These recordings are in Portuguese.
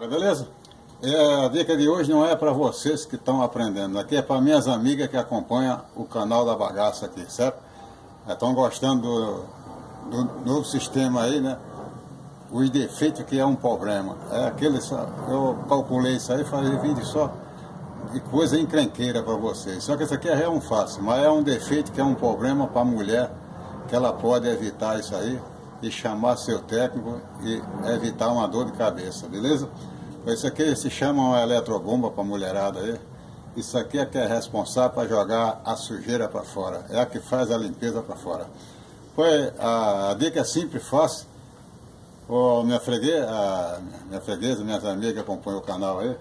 Beleza? A dica de hoje não é para vocês que estão aprendendo, aqui é para minhas amigas que acompanham o canal da bagaça aqui, certo? Estão gostando do novo sistema aí, né? Os defeitos que é um problema. Eu calculei isso aí, falei vídeo só de coisa encrenqueira para vocês. Só que isso aqui é um fácil, mas é um defeito que é um problema para a mulher, que ela pode evitar isso aí e chamar seu técnico e evitar uma dor de cabeça, beleza? Isso aqui se chama uma eletrobomba para a mulherada aí. Isso aqui é que é responsável para jogar a sujeira para fora. É a que faz a limpeza para fora. A dica é simples, fácil. Minha freguesa, minhas amigas que acompanham o canal aí.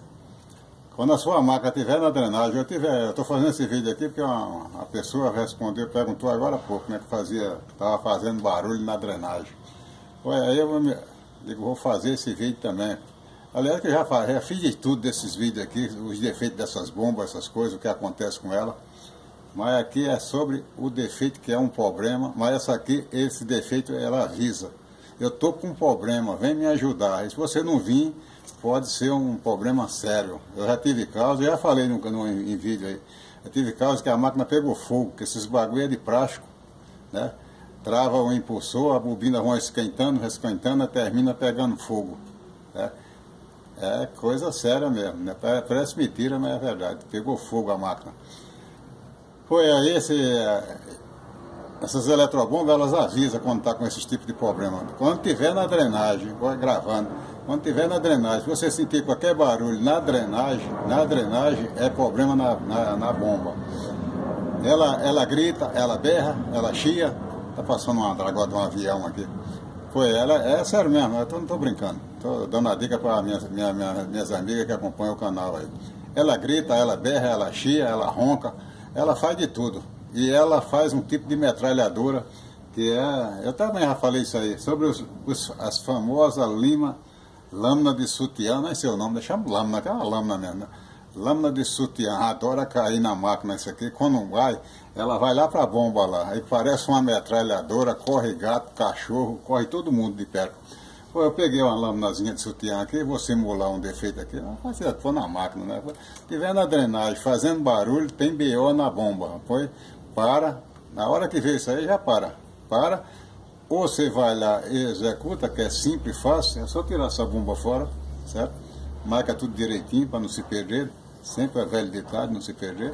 Quando a sua máquina estiver na drenagem, eu estou fazendo esse vídeo aqui porque a pessoa respondeu, perguntou agora há pouco, né, que estava fazendo barulho na drenagem. Aí eu digo, vou fazer esse vídeo também. Aliás, que eu já fiz de tudo desses vídeos aqui, os defeitos dessas bombas, essas coisas, o que acontece com ela. Mas aqui é sobre o defeito que é um problema, mas esse defeito ela avisa. Eu estou com um problema, vem me ajudar. E se você não vir, pode ser um problema sério. Eu já tive casos, eu já falei em vídeo aí, eu tive casos que a máquina pegou fogo, que esses bagulho é de plástico, né? Trava o impulsor, a bobina vai esquentando, termina pegando fogo, né? É coisa séria mesmo, né? Parece mentira, mas é verdade. Pegou fogo a máquina. Aí essas eletrobombas, elas avisam quando está com esse tipo de problema. Quando tiver na drenagem, vou gravando, quando tiver na drenagem, se você sentir qualquer barulho na drenagem é problema na bomba. Ela grita, ela berra, ela chia. Tá passando agora de um avião aqui. É sério mesmo, eu não estou brincando. Estou dando a dica para minhas amigas que acompanham o canal aí. Ela grita, ela berra, ela chia, ela ronca, ela faz de tudo. E ela faz um tipo de metralhadora que eu também já falei isso aí, sobre as famosas lâmina de sutiã, não é seu nome, chama lâmina, que é uma lâmina mesmo, né? Lâmina de sutiã, adora cair na máquina isso aqui, quando vai, ela vai lá para a bomba lá, aí parece uma metralhadora, corre gato, cachorro, corre todo mundo de perto. Eu peguei uma lâminazinha de sutiã aqui, vou simular um defeito aqui, vou na máquina, né? Se tiver na drenagem, fazendo barulho, tem BO na bomba, na hora que vê isso aí, já para, ou você vai lá e executa, que é simples, fácil, é só tirar essa bomba fora, certo? Marca tudo direitinho para não se perder, sempre é velho ditado, não se perder,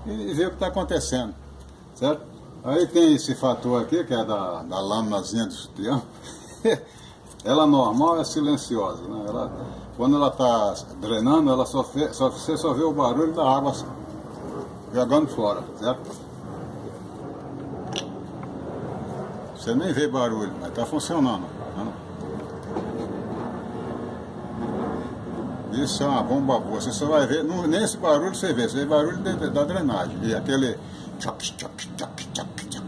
e ver o que está acontecendo, certo? Aí tem esse fator aqui, que é da lâminazinha do sutiã. Ela normal é silenciosa, né? Quando ela está drenando, você só vê o barulho da água jogando fora, certo? Você nem vê barulho, mas está funcionando, né? Isso é uma bomba boa, você só vai ver, nem esse barulho você vê barulho da drenagem, e aquele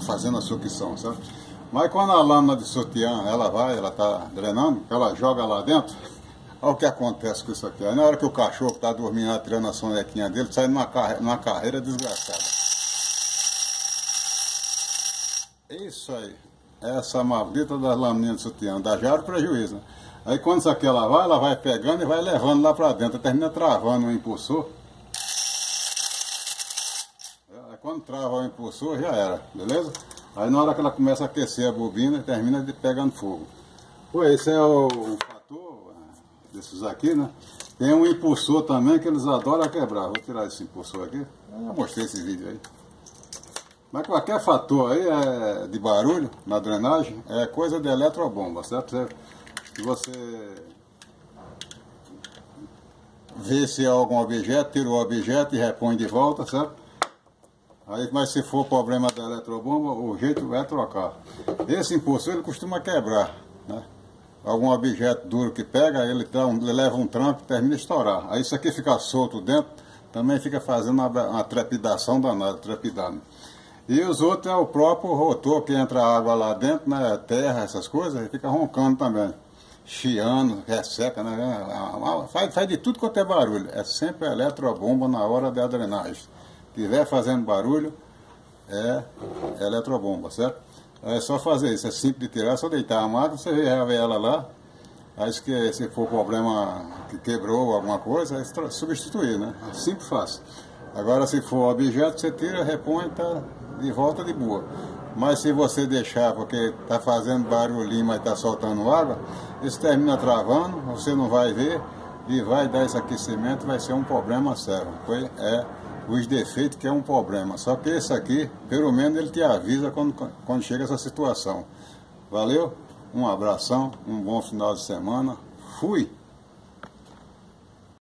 fazendo a sucção, sabe? Mas quando a lâmina de sutiã, ela está drenando, ela joga lá dentro, olha o que acontece com isso aqui. Aí na hora que o cachorro está dormindo, tirando a sonequinha dele, sai numa carreira desgraçada. Isso aí, essa maldita das lâminas de sutiã, dá já prejuízo, né? Aí quando isso aqui ela vai pegando e vai levando lá para dentro, termina travando o impulsor. Aí quando trava o impulsor já era, beleza? Aí na hora que ela começa a aquecer a bobina, termina pegando fogo. Esse é o fator desses aqui, né? Tem um impulsor também que eles adoram quebrar. Vou tirar esse impulsor aqui. Eu já mostrei esse vídeo aí. Mas qualquer fator aí de barulho na drenagem é coisa de eletrobomba, certo? Se você vê se é algum objeto, tira o objeto e repõe de volta, certo? Aí, mas se for problema da eletrobomba, o jeito é trocar. Esse impulsor ele costuma quebrar, né? Algum objeto duro que pega, ele leva um tranco e termina de estourar. Aí isso aqui fica solto dentro, também fica fazendo uma trepidação danada, trepidando. E os outros é o próprio rotor que entra água lá dentro, né? Terra, essas coisas, e fica roncando também. Chiando, resseca, né? Faz de tudo quanto é barulho. É sempre a eletrobomba na hora da drenagem. Se estiver fazendo barulho, é eletrobomba, certo? É só fazer isso, é simples de tirar, é só deitar a máquina, você vê ela lá, Aí se for problema que quebrou alguma coisa, é substituir, né? Simples, fácil. Agora se for objeto, você tira, repõe e tá de volta de boa. Mas se você deixar, porque está fazendo barulhinho, mas está soltando água, isso termina travando, você não vai ver e vai dar esse aquecimento, vai ser um problema sério. É os defeitos que é um problema. Só que esse aqui, pelo menos ele te avisa quando chega essa situação. Valeu? Um abração, um bom final de semana. Fui!